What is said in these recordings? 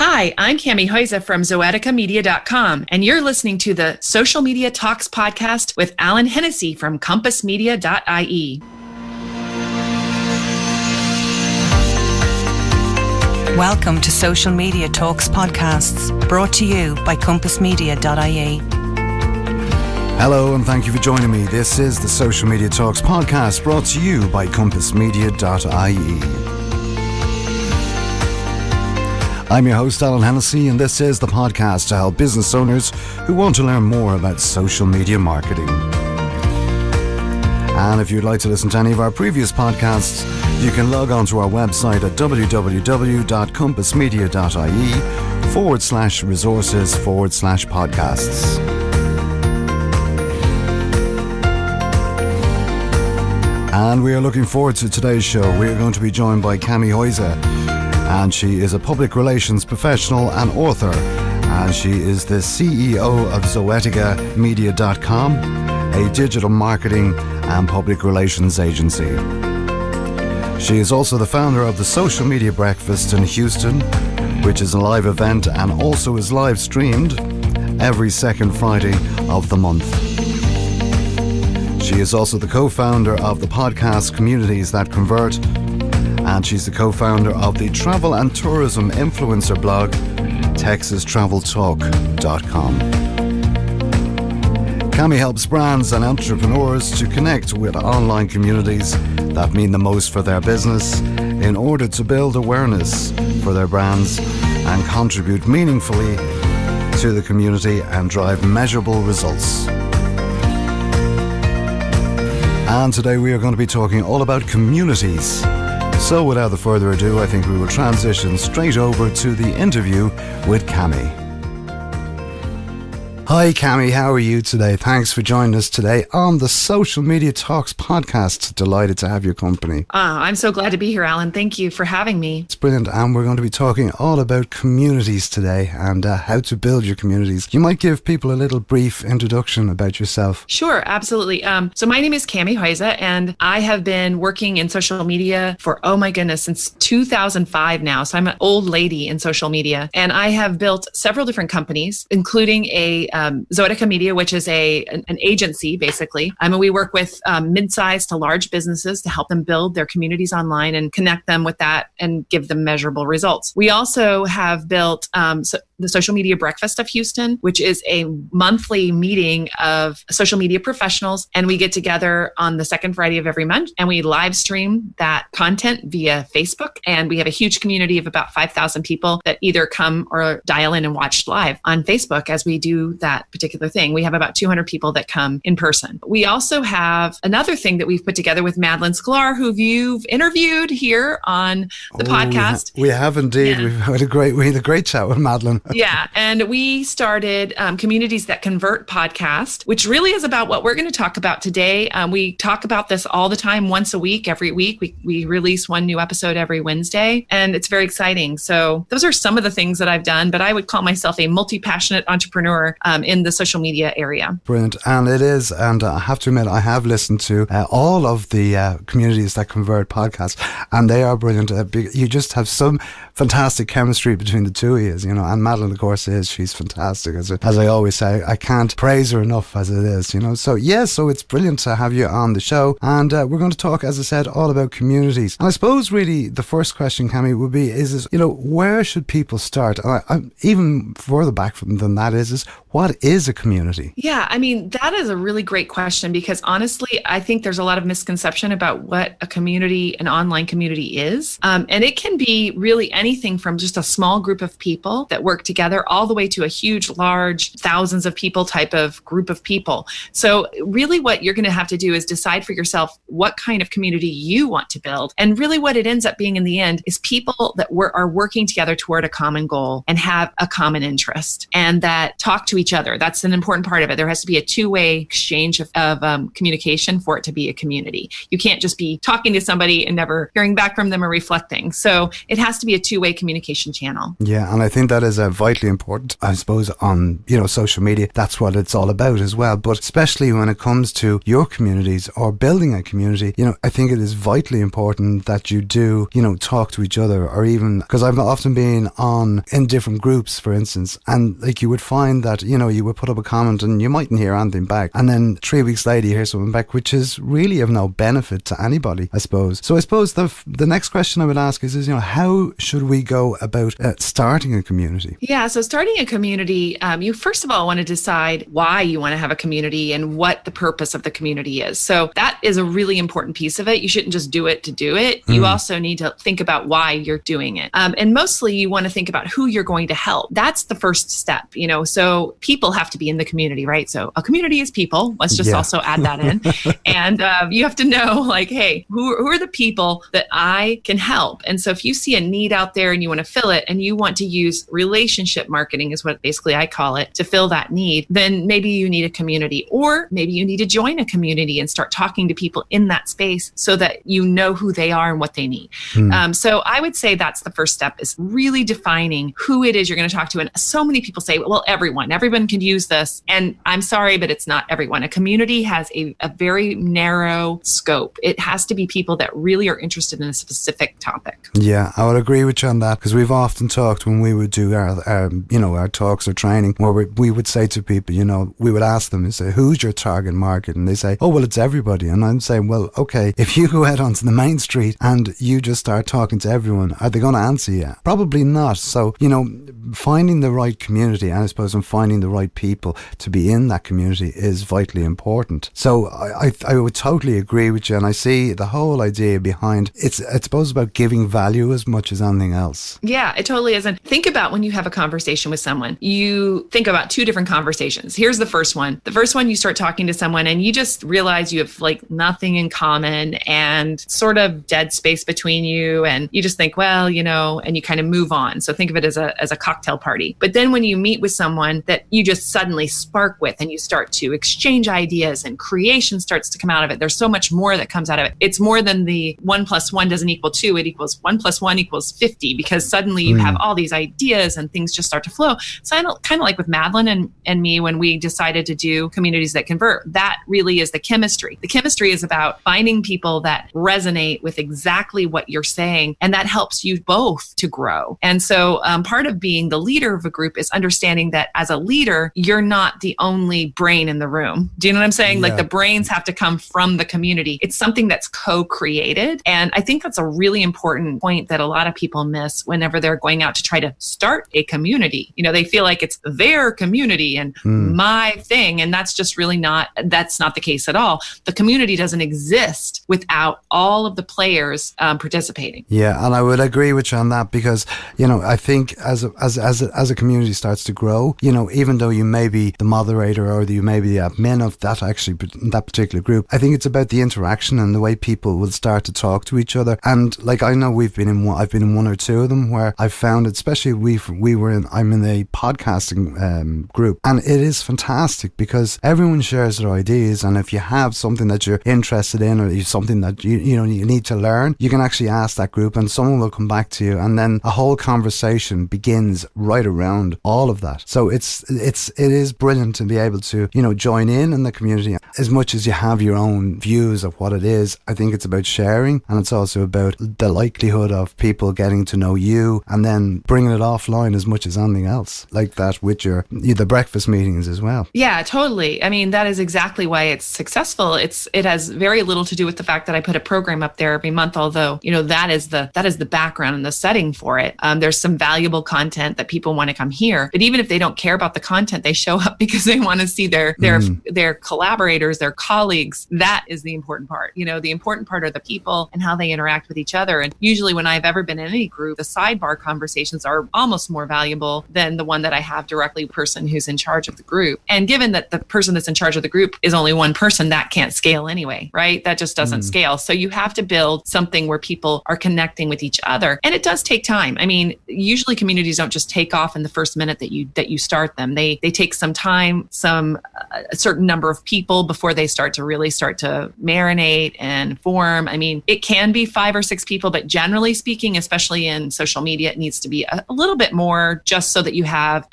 Hi, I'm Cami Huyse from ZoeticaMedia.com, and you're listening to the Social Media Talks podcast with Alan Hennessy from CompassMedia.ie. Welcome to Social Media Talks podcasts, brought to you by CompassMedia.ie. Hello, and thank you for joining me. This is the Social Media Talks podcast, brought to you by CompassMedia.ie. I'm your host, Alan Hennessy, and this is the podcast to help business owners who want to learn more about social media marketing. And if you'd like to listen to any of our previous podcasts, you can log on to our website at www.compassmedia.ie/resources/podcasts. And we are looking forward to today's show. We are going to be joined by Cami Huyse, and she is a public relations professional and author, and she is the CEO of ZoeticaMedia.com, a digital marketing and public relations agency. She is also the founder of the Social Media Breakfast in Houston, which is a live event and also is live streamed every second Friday of the month. She is also the co-founder of the podcast Communities That Convert, and she's the co-founder of the travel and tourism influencer blog, TexasTravelTalk.com. Cami helps brands and entrepreneurs to connect with online communities that mean the most for their business in order to build awareness for their brands and contribute meaningfully to the community and drive measurable results. And today we are going to be talking all about communities. So without further ado, I think we will transition straight over to the interview with Cami. Hi Cami, how are you today? Thanks for joining us today on the Social Media Talks podcast. Delighted to have your company. I'm so glad to be here, Alan. Thank you for having me. It's brilliant, and we're going to be talking all about communities today and how to build your communities. You might give people a little brief introduction about yourself. Sure, absolutely. So my name is Cami Huyse, and I have been working in social media for, oh my goodness, since 2005 now. So I'm an old lady in social media, and I have built several different companies, including a Zoetica Media, which is an agency, basically. We work with mid-sized to large businesses to help them build their communities online and connect them with that and give them measurable results. We also have built the Social Media Breakfast of Houston, which is a monthly meeting of social media professionals. And we get together on the second Friday of every month, and we live stream that content via Facebook. And we have a huge community of about 5,000 people that either come or dial in and watch live on Facebook as we do that particular thing. We have about 200 people that come in person. We also have another thing that we've put together with Madeline Sklar, who you've interviewed here on the podcast. We have indeed. Yeah. We've had a great chat with Madeline. Yeah. And we started Communities That Convert podcast, which really is about what we're going to talk about today. We talk about this all the time, once a week, every week. We release one new episode every Wednesday, and it's very exciting. So those are some of the things that I've done, but I would call myself a multi-passionate entrepreneur in the social media area. Brilliant. And it is, and I have to admit, I have listened to all of the Communities That Convert podcasts, and they are brilliant. You just have some fantastic chemistry between the two of you, and Madeline, of course, she's fantastic. As I always say, I can't praise her enough as it is, So it's brilliant to have you on the show. And we're going to talk, as I said, all about communities. And I suppose really the first question, Cami, would be, where should people start? Even further back than that is what is a community? Yeah, that is a really great question, because honestly, I think there's a lot of misconception about what a community, an online community is. And it can be really anything from just a small group of people that work together all the way to a huge, large, thousands of people type of group of people. So really what you're going to have to do is decide for yourself what kind of community you want to build. And really what it ends up being in the end is people that are working together toward a common goal and have a common interest and that talk to each other. That's an important part of it. There has to be a two-way exchange of communication for it to be a community. You can't just be talking to somebody and never hearing back from them or reflecting. So it has to be a two-way communication channel. Yeah, and I think that is vitally important. I suppose on, social media, that's what it's all about as well. But especially when it comes to your communities or building a community, I think it is vitally important that you do, talk to each other, or even, because I've often been in different groups, for instance, and like you would find that, you would put up a comment and you mightn't hear anything back. And then 3 weeks later you hear something back, which is really of no benefit to anybody, I suppose. So I suppose the next question I would ask is how should we go about starting a community? Yeah, so starting a community, you first of all want to decide why you want to have a community and what the purpose of the community is. So that is a really important piece of it. You shouldn't just do it to do it. You also need to think about why you're doing it. And mostly you want to think about who you're going to help. That's the first step, so people have to be in the community, right? So a community is people. Let's just also add that in. And you have to know, like, hey, who are the people that I can help? And so if you see a need out there and you want to fill it, and you want to use relationship marketing, is what basically I call it, to fill that need, then maybe you need a community, or maybe you need to join a community and start talking to people in that space so that you know who they are and what they need. So I would say that's the first step, is really defining who it is you're going to talk to. And so many people say, well, everyone can use this. And I'm sorry, but it's not everyone. A community has a very narrow scope. It has to be people that really are interested in a specific topic. Yeah, I would agree with you on that, because we've often talked when we would do our talks or training, where we would say to people, we would ask them and say, who's your target market? And they say, oh, well, it's everybody. And I'm saying, well, okay, if you go out onto the main street and you just start talking to everyone, are they going to answer you? Probably not. So, finding the right community, and I suppose finding the right people to be in that community is vitally important. So I would totally agree with you, and I see the whole idea behind it's I suppose about giving value as much as anything else. Yeah, it totally is. And think about when you have a conversation with someone, you think about two different conversations. Here's the first one. The first one, you start talking to someone and you just realize you have like nothing in common and sort of dead space between you. And you just think, well, and you kind of move on. So think of it as a cocktail party. But then when you meet with someone that you just suddenly spark with, and you start to exchange ideas and creation starts to come out of it, there's so much more that comes out of it. It's more than the 1 + 1 doesn't equal 2. It equals 1 + 1 = 50, because suddenly you have all these ideas and things just start to flow. So I kind of like with Madeline and me, when we decided to do Communities That Convert, that really is the chemistry. The chemistry is about finding people that resonate with exactly what you're saying, and that helps you both to grow. And so part of being the leader of a group is understanding that as a leader, you're not the only brain in the room. Do you know what I'm saying? Yeah. Like the brains have to come from the community. It's something that's co-created. And I think that's a really important point that a lot of people miss whenever they're going out to try to start a community. They feel like it's their community and my thing. And that's just really that's not the case at all. The community doesn't exist without all of the players participating. Yeah, and I would agree with you on that, because, I think as a community starts to grow, even though you may be the moderator or you may be the admin of that particular group, I think it's about the interaction and the way people will start to talk to each other. And like, I know I've been in one or two of them where I've found, especially I'm in a podcasting group, and it is fantastic because everyone shares their ideas, and if you have something that you're interested in, or something that you need to learn, you can actually ask that group and someone will come back to you, and then a whole conversation begins right around all of that. So it is brilliant to be able to join in the community. As much as you have your own views of what it is, I think it's about sharing, and it's also about the likelihood of people getting to know you and then bringing it offline as much as anything else, like that with the breakfast meetings as well. Yeah, totally. I mean, that is exactly why it's successful. It has very little to do with the fact that I put a program up there every month, although that is the background and the setting for it. There's some valuable content that people want to come hear, but even if they don't care about the content, they show up because they want to see their collaborators, their colleagues. That is the important part. The important part are the people and how they interact with each other. And usually when I've ever been in any group, the sidebar conversations are almost more valuable than the one that I have directly with the person who's in charge of the group. And given that the person that's in charge of the group is only one person, that can't scale anyway, right? That just doesn't scale. So you have to build something where people are connecting with each other. And it does take time. I mean, usually communities don't just take off in the first minute that you start them. They take some time, a certain number of people before they start to marinate and form. I mean, it can be 5 or 6 people, but generally speaking, especially in social media, it needs to be a little bit more. more just so that you have,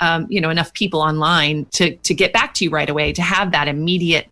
enough people online to get back to you right away, to have that immediate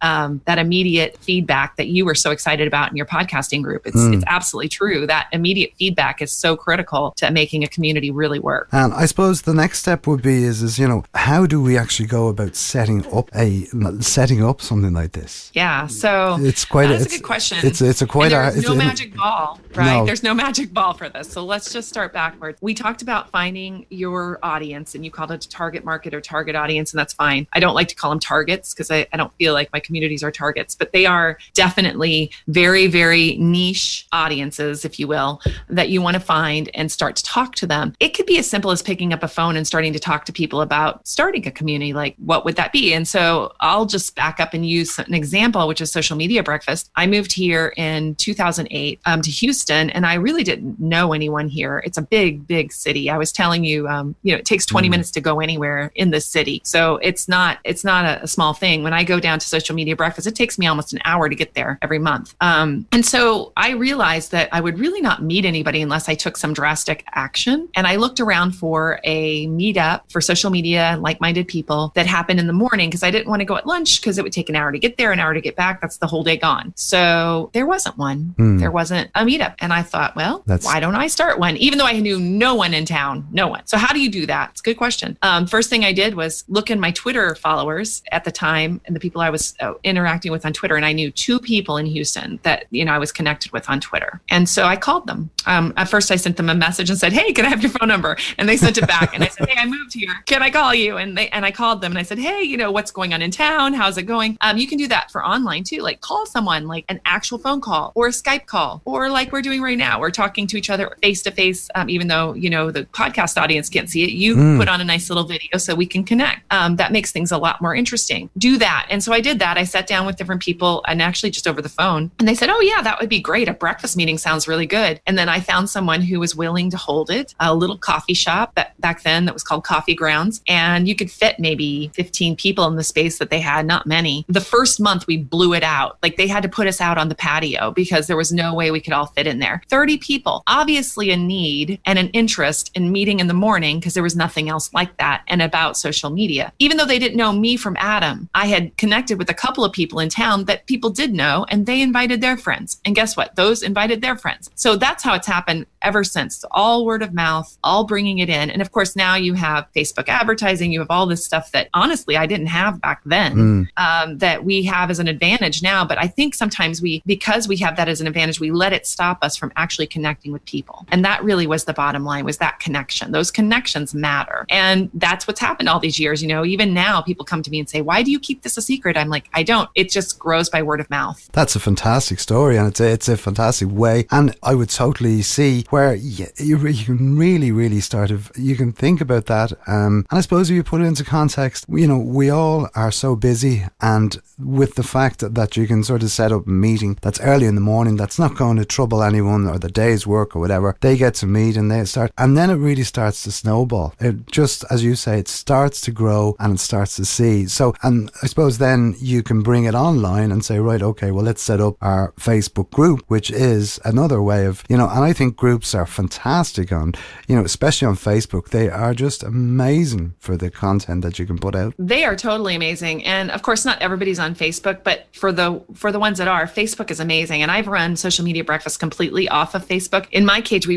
feedback that you were so excited about in your podcasting group. It's absolutely true. That immediate feedback is so critical to making a community really work. And I suppose the next step would be is how do we actually go about setting up something like this? Yeah, so that's a good question. There's no magic ball, right? No. There's no magic ball for this. So let's just start backwards. We talked about finding your audience, and you called it a target market or target audience, and that's fine. I don't like to call them targets because I don't feel like my communities are targets, but they are definitely very, very niche audiences, if you will, that you want to find and start to talk to them. It could be as simple as picking up a phone and starting to talk to people about starting a community. Like, what would that be? And so I'll just back up and use an example, which is Social Media Breakfast. I moved here in 2008 to Houston, and I really didn't know anyone here. It's a big, big city. I was telling you, it takes 20 minutes to go anywhere in this city. So it's not a small thing. When I go down to Social Media Breakfast, it takes me almost an hour to get there every month. And so I realized that I would really not meet anybody unless I took some drastic action. And I looked around for a meetup for social media, like-minded people that happened in the morning because I didn't want to go at lunch because it would take an hour to get there, an hour to get back. That's the whole day gone. So there wasn't one. There wasn't a meetup. And I thought, well, why don't I start one? Even though I knew no one in town, no one. So how do you do that? It's a good question. First thing I did was look in my Twitter followers at the time and the people I was interacting with on Twitter. And I knew 2 people in Houston that, I was connected with on Twitter. And so I called them. At first I sent them a message and said, hey, can I have your phone number? And they sent it back. And I said, hey, I moved here. Can I call you? And I called them and I said, hey, what's going on in town? How's it going? You can do that for online too. Like, call someone, like an actual phone call or a Skype call, or like we're doing right now. We're talking to each other face to face, even though, the podcast audience can't see it. You put on a nice little video so we can connect. That makes things a lot more interesting. Do that. And so I did that. I sat down with different people and actually just over the phone. And they said, oh yeah, that would be great. A breakfast meeting sounds really good. And then I found someone who was willing to hold it, a little coffee shop back then that was called Coffee Grounds. And you could fit maybe 15 people in the space that they had, not many. The first month we blew it out. Like, they had to put us out on the patio because there was no way we could all fit in there. 30 people, obviously a need and an interest in meeting in the morning because there was nothing else like that, and about social media. Even though they didn't know me from Adam, I had connected with a couple of people in town that people did know, and they invited their friends. And guess what? Those invited their friends. So that's how it's happened ever since. All word of mouth, all bringing it in. And of course, now you have Facebook advertising, you have all this stuff that honestly I didn't have back then, that we have as an advantage now. But I think sometimes because we have that as an advantage, we let it stop us from actually connecting with people. And that really was the bottom line, was that connection. Those connections matter. And that's what's happened all these years. Even now people come to me and say, why do you keep this a secret? I'm like, I don't. It just grows by word of mouth. That's a fantastic story, and it's a fantastic way. And I would totally see where you can really start you can think about that. And I suppose if you put it into context, we all are so busy, and with the fact that you can sort of set up a meeting that's early in the morning, that's not going to trouble anyone or the day's work or whatever, they get to meet and they start, and then it really starts to snowball. It just, as you say, it starts to grow and it starts to see. So, and I suppose then you can bring it online and say, right, okay, well, let's set up our Facebook group, which is another way of, and I think groups are fantastic on, especially on Facebook. They are just amazing for the content that you can put out. They are totally amazing. And of course, not everybody's on Facebook, but for the ones that are, Facebook is amazing. And I've run Social Media Breakfast completely off of Facebook. In my case, we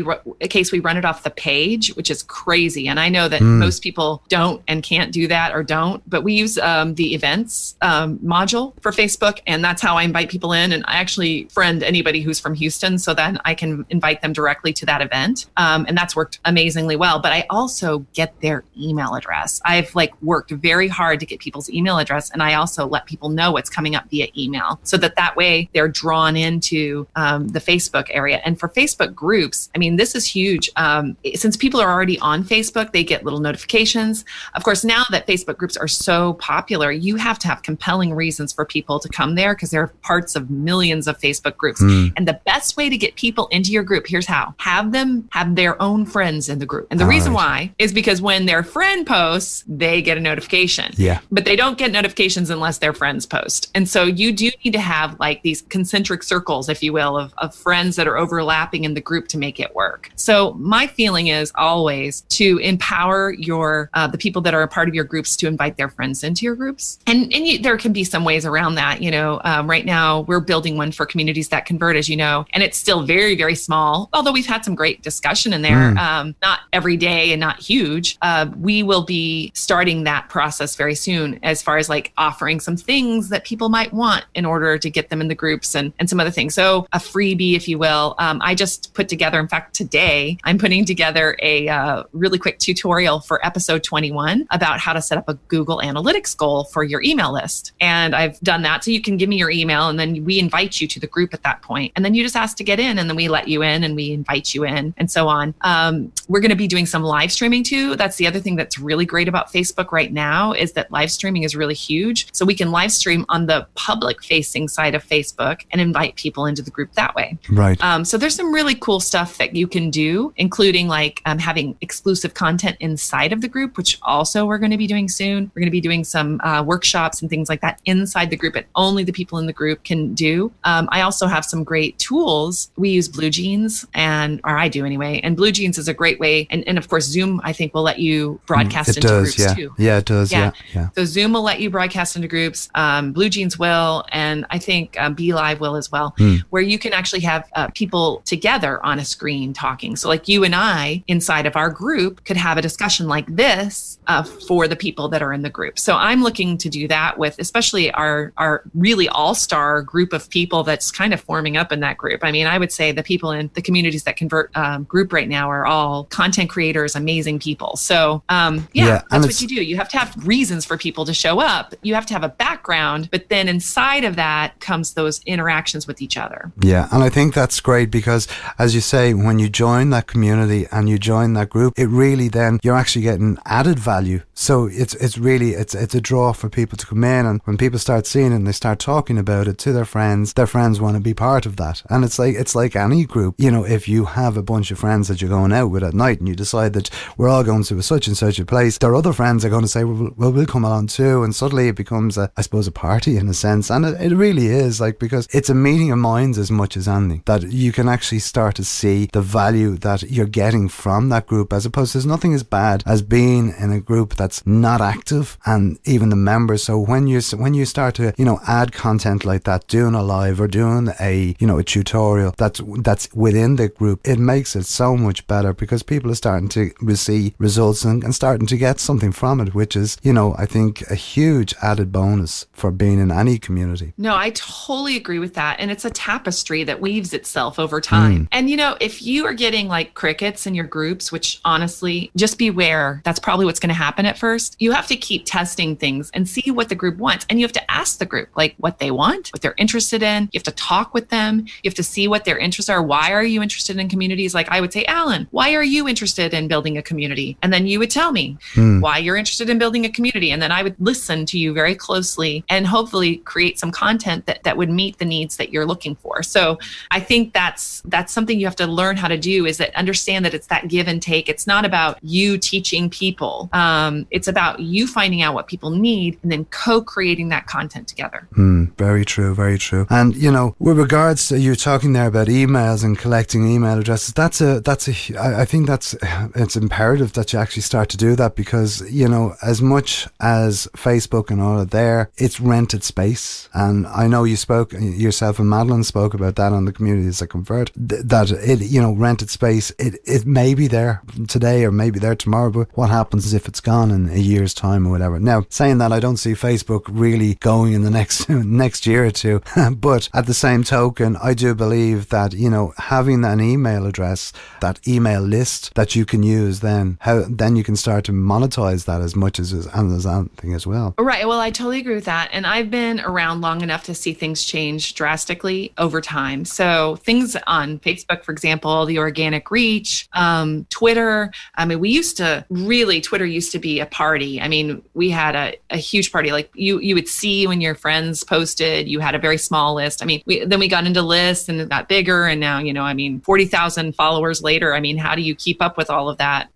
run it off the page, which is crazy. And I know that most people don't and can't do that or don't, but we use the events module for Facebook. And that's how I invite people in. And I actually friend anybody who's from Houston, so then I can invite them directly to that event. And that's worked amazingly well. But I also get their email address. I've worked very hard to get people's email address. And I also let people know what's coming up via email so that way they're drawn into the Facebook area. And for Facebook groups, I mean, this is huge. Since people are already on Facebook, they get little notifications. Of course, now that Facebook groups are so popular, you have to have compelling reasons for people to come there because they're parts of millions of Facebook groups. And the best way to get people into your group, here's how: have them have their own friends in the group. And the reason why is because when their friend posts, they get a notification. Yeah. But they don't get notifications unless their friends post. And so you do need to have these concentric circles, if you will, of friends that are overlapping in the group to make it work. So my feeling is always to to empower the people that are a part of your groups to invite their friends into your groups. And there can be some ways around that. Right now we're building one for communities that convert, as you know, and it's still very, very small, although we've had some great discussion in there. Not every day and not huge. We will be starting that process very soon, as far as like offering some things that people might want in order to get them in the groups and some other things. So a freebie, if you will. I just put together, in fact, today, I'm putting together a really quick tutorial for episode 21 about how to set up a Google Analytics goal for your email list. And I've done that. So you can give me your email and then we invite you to the group at that point. And then you just ask to get in and then we let you in and we invite you in and so on. We're going to be doing some live streaming too. That's the other thing that's really great about Facebook right now, is that live streaming is really huge. So we can live stream on the public facing side of Facebook and invite people into the group that way. Right. So there's some really cool stuff that you can do, including like having exclusive content inside of the group, which also we're going to be doing soon. We're going to be doing some workshops and things like that inside the group that only the people in the group can do. I also have some great tools. We use Blue Jeans, or I do anyway. And Blue Jeans is a great way. And of course, Zoom, I think, will let you broadcast into groups too. Yeah, it does. Yeah. So Zoom will let you broadcast into groups. Blue Jeans will, and I think Be Live will as well, where you can actually have people together on a screen talking. So like you and I inside of our group could have a discussion like this for the people that are in the group. So I'm looking to do that with especially our really all-star group of people that's kind of forming up in that group. I mean, I would say the people in the Communities That Convert group right now are all content creators, amazing people. So that's what you do. You have to have reasons for people to show up. You have to have a background, but then inside of that comes those interactions with each other. Yeah, and I think that's great because, as you say, when you join that community and you join that group, it really then you're actually getting added value. So it's a draw for people to come in, and when people start seeing it and they start talking about it to their friends want to be part of that. And it's like any group. If you have a bunch of friends that you're going out with at night and you decide that we're all going to such and such a place, their other friends are going to say, well, we'll come along too. And suddenly it becomes a party in a sense. And it really is, because it's a meeting of minds as much as anything, that you can actually start to see the value that you're getting from that group, as opposed to, there's nothing as bad as being in a group that's not active, and even the members. So when you start to, add content like that, doing a live or doing a tutorial that's within the group, it makes it so much better because people are starting to receive results and starting to get something from it, which is, I think, a huge added bonus for being in any community. No, I totally agree with that. And it's a tapestry that weaves itself over time. And, if you are getting like crickets in your groups, which honestly, just beware, that's probably what's going to happen at first. You have to keep testing things and see what the group wants. And you have to ask the group like what they want, what they're interested in. You have to talk with them. You have to see what their interests are. Why are you interested in communities? Like I would say, Alan, why are you interested in building a community? And then you would tell me why you're interested in building a community. And then I would listen to you very closely and hopefully create some content that would meet the needs that you're looking for. So I think that's something you have to learn how to do, is that understand that it's that give and take. It's not about you teaching people. It's about you finding out what people need and then co-creating that content together. Very true, very true. And with regards to you talking there about emails and collecting email addresses, I think it's imperative that you actually start to do that, because as much as Facebook and all of there, it's rented space. And I know you spoke yourself and Madeline spoke about that on the Communities That Convert, that it rented space, it may be there today or maybe there tomorrow, but what happens if it's gone in a year's time or whatever? Now, saying that, I don't see Facebook really going in the next year or two, but at the same token, I do believe that having an email address, that email list that you can use, then you can start to monetize that as much as anything as well. Right. Well, I totally agree with that. And I've been around long enough to see things change drastically over time. So things on Facebook, for example, the organic reach, Twitter. I mean, Twitter used to be a party. I mean, we had a huge party. Like you would see when your friends posted, you had a very small list. I mean, then we got into lists and it got bigger. And now, 40,000 followers later, I mean, how do you keep up with all of that?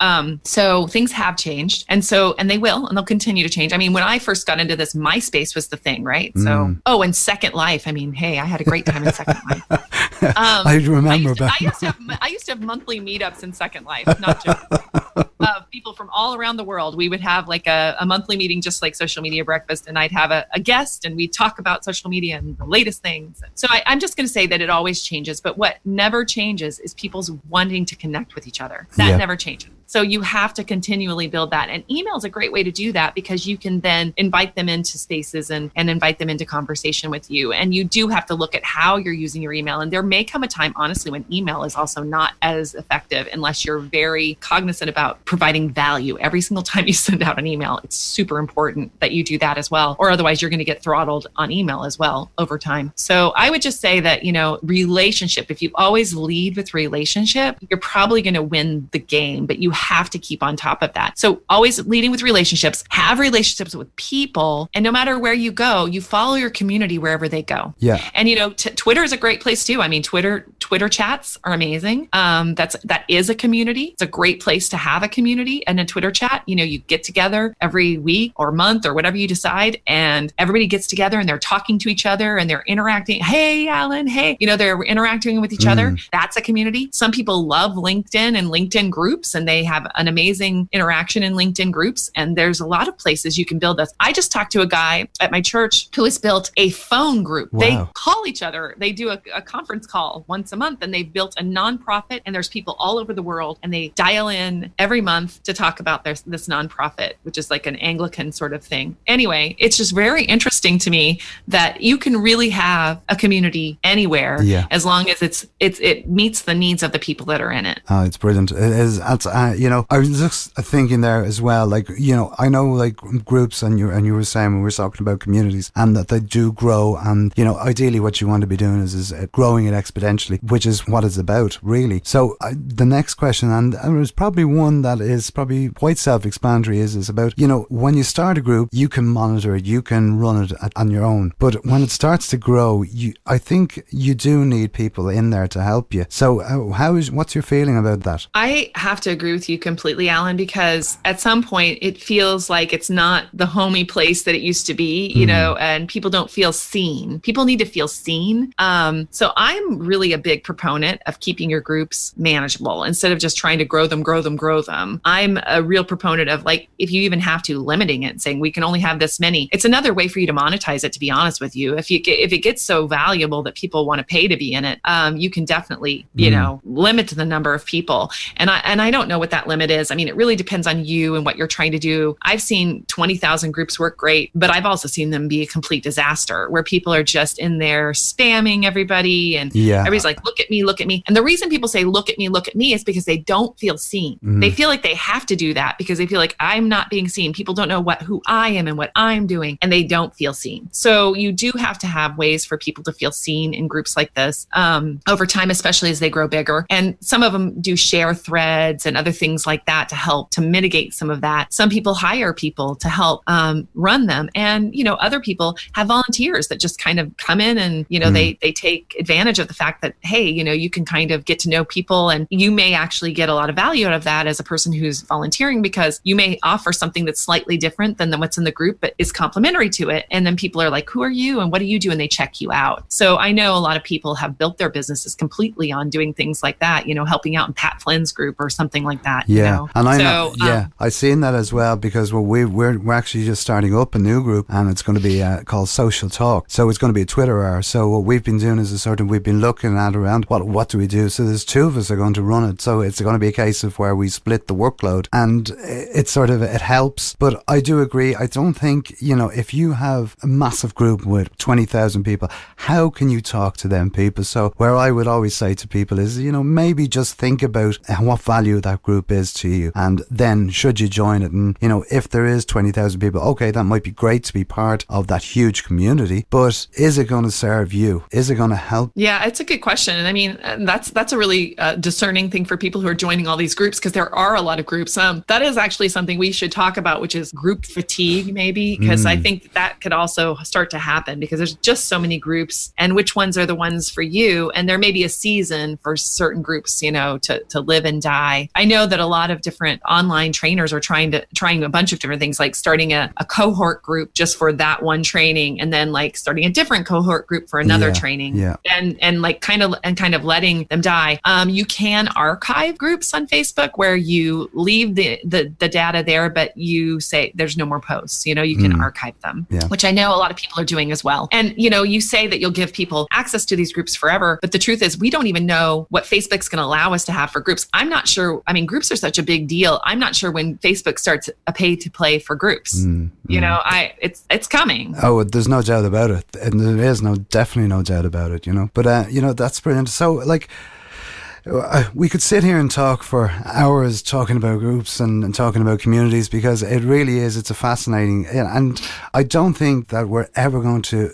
So things have changed. And they will, and they'll continue to change. I mean, when I first got into this, MySpace was the thing, right? So, and Second Life. I mean, hey, I had a great time in Second Life. I remember I used to have monthly meetups in Second Life, not just. of people from all around the world. We would have like a monthly meeting, just like Social Media Breakfast, and I'd have a guest and we'd talk about social media and the latest things. So I'm just going to say that it always changes, but what never changes is people's wanting to connect with each other. That never changes. So you have to continually build that. And email is a great way to do that, because you can then invite them into spaces and invite them into conversation with you. And you do have to look at how you're using your email. And there may come a time, honestly, when email is also not as effective unless you're very cognizant about providing value. Every single time you send out an email, it's super important that you do that as well. Or otherwise you're going to get throttled on email as well over time. So I would just say that, relationship, if you always lead with relationship, you're probably going to win the game, but you have to keep on top of that. So always leading with relationships, have relationships with people, and no matter where you go, you follow your community wherever they go. Yeah. And Twitter is a great place too. I mean, Twitter chats are amazing. That is a community. It's a great place to have a community. And a Twitter chat, you get together every week or month or whatever you decide, and everybody gets together and they're talking to each other and they're interacting. Hey, Alan. Hey, they're interacting with each other. That's a community. Some people love LinkedIn and LinkedIn groups, and they have an amazing interaction in LinkedIn groups. And there's a lot of places you can build this. I just talked to a guy at my church who has built a phone group. Wow. They call each other. They do a conference call once a month, and they've built a nonprofit, and there's people all over the world, and they dial in every month to talk about this nonprofit, which is like an Anglican sort of thing. Anyway, it's just very interesting to me that you can really have a community anywhere as long as it meets the needs of the people that are in it. Oh, it's brilliant. It is. I was just thinking there as well, like, I know like groups, and you were saying when we were talking about communities, and that they do grow, and ideally what you want to be doing is growing it exponentially, which is what it's about, really. So the next question, and there's probably one that is probably quite self-explanatory, is about, when you start a group, you can monitor it, you can run it on your own, but when it starts to grow, I think you do need people in there to help you. So what's your feeling about that? I have to agree with you completely, Alan, because at some point it feels like it's not the homey place that it used to be, and people don't feel seen. People need to feel seen. So I'm really a big proponent of keeping your groups manageable instead of just trying to grow them. I'm a real proponent of, like, if you even have to, limiting it, saying we can only have this many. It's another way for you to monetize it, to be honest with you. If it gets so valuable that people want to pay to be in it, you can definitely, limit the number of people. And I don't know what that limit is. I mean, it really depends on you and what you're trying to do. I've seen 20,000 groups work great, but I've also seen them be a complete disaster, where people are just in there spamming everybody, and everybody's like, look at me. And the reason people say, look at me is because they don't feel seen. They feel like they have to do that because they feel like, I'm not being seen. People don't know who I am and what I'm doing, and they don't feel seen. So you do have to have ways for people to feel seen in groups like this over time, especially as they grow bigger. And some of them do share threads and other things like that to help to mitigate some of that. Some people hire people to help run them. And, other people have volunteers that just kind of come in and, they take advantage of the fact that, hey, you can kind of get to know people, and you may actually get a lot of value out of that as a person who's volunteering, because you may offer something that's slightly different than what's in the group, but is complementary to it. And then people are like, who are you and what do you do? And they check you out. So I know a lot of people have built their businesses completely on doing things like that, helping out in Pat Flynn's group or something like that. And I know, I've seen that as well, because we're actually just starting up a new group, and it's going to be called Social Talk. So it's going to be a Twitter hour. So what we've been doing is we've been looking at around what do we do. So there's two of us are going to run it. So it's going to be a case of where we split the workload, and it helps. But I do agree. I don't think, if you have a massive group with 20,000 people, how can you talk to them people? So where I would always say to people is, maybe just think about what value that group is to you, and then should you join it? And if there is 20,000 people, okay, that might be great to be part of that huge community, but is it going to serve you? Is it going to help? Yeah, it's a good question. And I mean, that's a really discerning thing for people who are joining all these groups, because there are a lot of groups. That is actually something we should talk about, which is group fatigue, maybe, because I think that could also start to happen, because there's just so many groups, and which ones are the ones for you? And there may be a season for certain groups, to live and die. I know that a lot of different online trainers are trying a bunch of different things, like starting a cohort group just for that one training, and then like starting a different cohort group for another training, and like kind of letting them die. You can archive groups on Facebook where you leave the data there, but you say there's no more posts. You can archive them, which I know a lot of people are doing as well. And you say that you'll give people access to these groups forever, but the truth is we don't even know what Facebook's going to allow us to have for groups. I'm not sure. I mean, groups are such a big deal. I'm not sure when Facebook starts a pay to play for groups. It's coming. Oh, there's no doubt about it. And there is definitely no doubt about it, But, that's brilliant. So, like, we could sit here and talk for hours talking about groups and talking about communities, because it really is, it's a fascinating, and I don't think that we're ever going to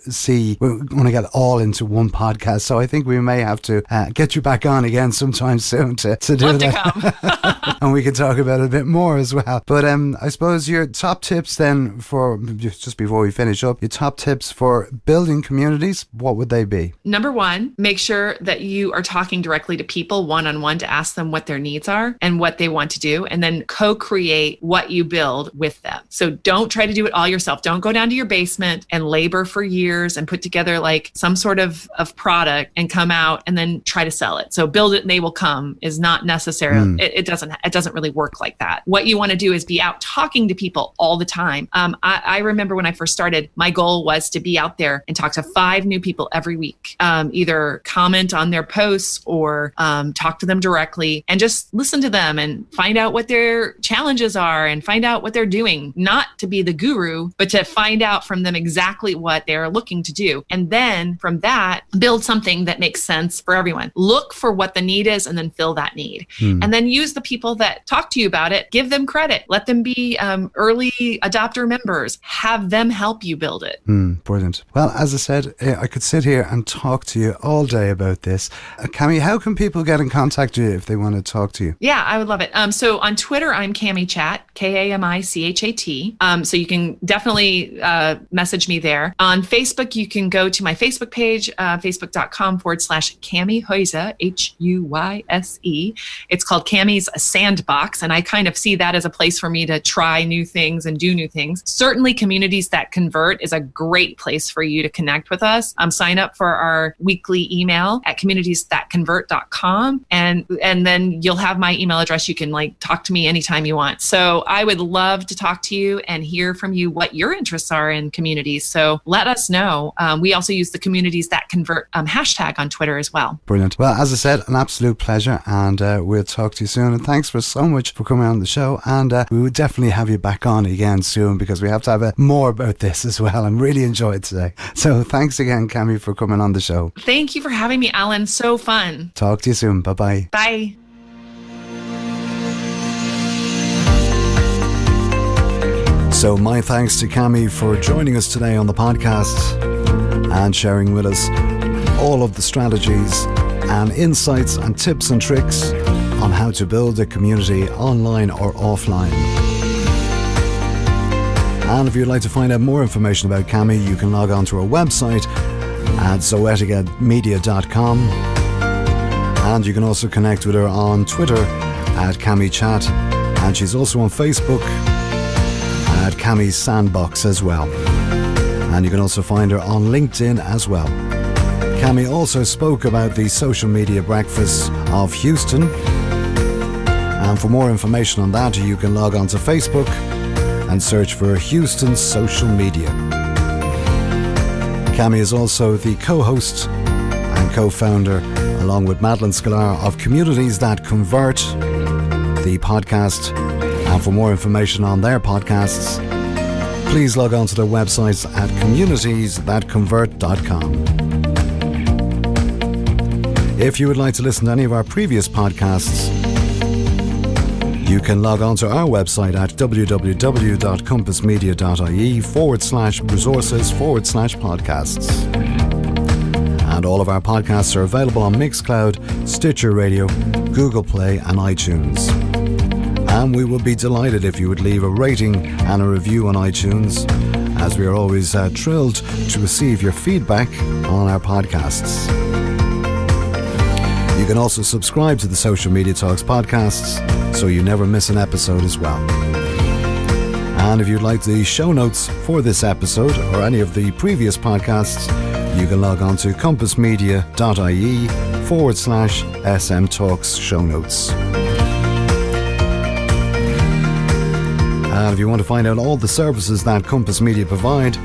get all into one podcast. So I think we may have to get you back on again sometime soon to do Love that. To come. And we can talk about it a bit more as well. But I suppose your top tips then for, just before we finish up, your top tips for building communities, what would they be? Number one, make sure that you are talking directly to people one-on-one to ask them what their needs are and what they want to do, and then co-create what you build with them. So don't try to do it all yourself. Don't go down to your basement and labor for years and put together like some sort of product and come out and then try to sell it. So build it and they will come is not necessarily, it doesn't really work like that. What you want to do is be out talking to people all the time. I remember when I first started, my goal was to be out there and talk to 5 new people every week, either comment on their posts or talk to them directly and just listen to them and find out what their challenges are and find out what they're doing, not to be the guru, but to find out from them exactly what they're looking to do. And then from that, build something that makes sense for everyone. Look for what the need is and then fill that need. And then use the people that talk to you about it, give them credit, let them be early adopter members, have them help you build it. Brilliant. Well, as I said, I could sit here and talk to you all day about this. Cami, how can people get in contact with you if they want to talk to you? Yeah, I would love it. So on Twitter, I'm Cami Chat, KAMICHAT. So you can definitely message me there. On Facebook, you can go to my Facebook page, facebook.com/Cami Huyse, Huyse. It's called Cami's Sandbox, and I kind of see that as a place for me to try new things and do new things. Certainly, Communities That Convert is a great place for you to connect with us. Sign up for our weekly email at communitiesthatconvert.com, and then you'll have my email address. You can talk to me anytime you want. So I would love to talk to you and hear from you what your interests are in communities. So let us know. We also use the Communities That Convert hashtag on Twitter as well. Brilliant. Well, as I said, an absolute pleasure, and we'll talk to you soon. And thanks so much for coming on the show. And we will definitely have you back on again soon, because we have to have more about this as well. I'm really enjoyed today. So thanks again, Cami, for coming on the show. Thank you for having me, Alan. So fun. Talk to you soon. Bye-bye. Bye. So my thanks to Cami for joining us today on the podcast and sharing with us all of the strategies and insights and tips and tricks on how to build a community online or offline. And if you'd like to find out more information about Cami, you can log on to our website at zoeticamedia.com, and you can also connect with her on Twitter at Cami Chat, and she's also on Facebook at Cami's Sandbox as well. And you can also find her on LinkedIn as well. Cami also spoke about the social media breakfast of Houston, and for more information on that, you can log on to Facebook and search for Houston Social Media. Cami is also the co-host and co-founder, along with Madeline Scalar, of Communities That Convert, the podcast. And for more information on their podcasts, please log on to their websites at communitiesthatconvert.com. If you would like to listen to any of our previous podcasts, you can log on to our website at www.compassmedia.ie/resources/podcasts. And all of our podcasts are available on Mixcloud, Stitcher Radio, Google Play and iTunes. And we would be delighted if you would leave a rating and a review on iTunes, as we are always thrilled to receive your feedback on our podcasts. You can also subscribe to the Social Media Talks podcasts so you never miss an episode as well. And if you'd like the show notes for this episode or any of the previous podcasts, you can log on to compassmedia.ie/SM Talks show notes. And if you want to find out all the services that Compass Media provide,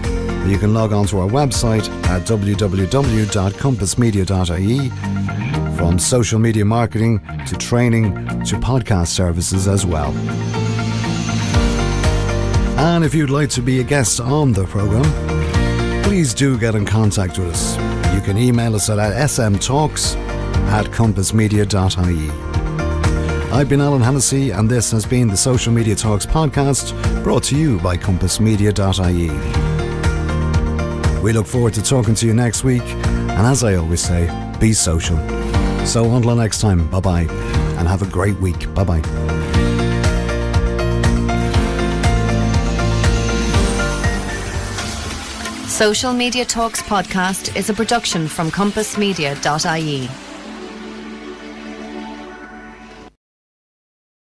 you can log on to our website at www.compassmedia.ie, from social media marketing to training to podcast services as well. And if you'd like to be a guest on the programme, please do get in contact with us. You can email us at smtalks@compassmedia.ie. I've been Alan Hennessy, and this has been the Social Media Talks podcast, brought to you by compassmedia.ie. We look forward to talking to you next week, and as I always say, be social. So until next time, bye-bye, and have a great week. Bye-bye. Social Media Talks podcast is a production from compassmedia.ie.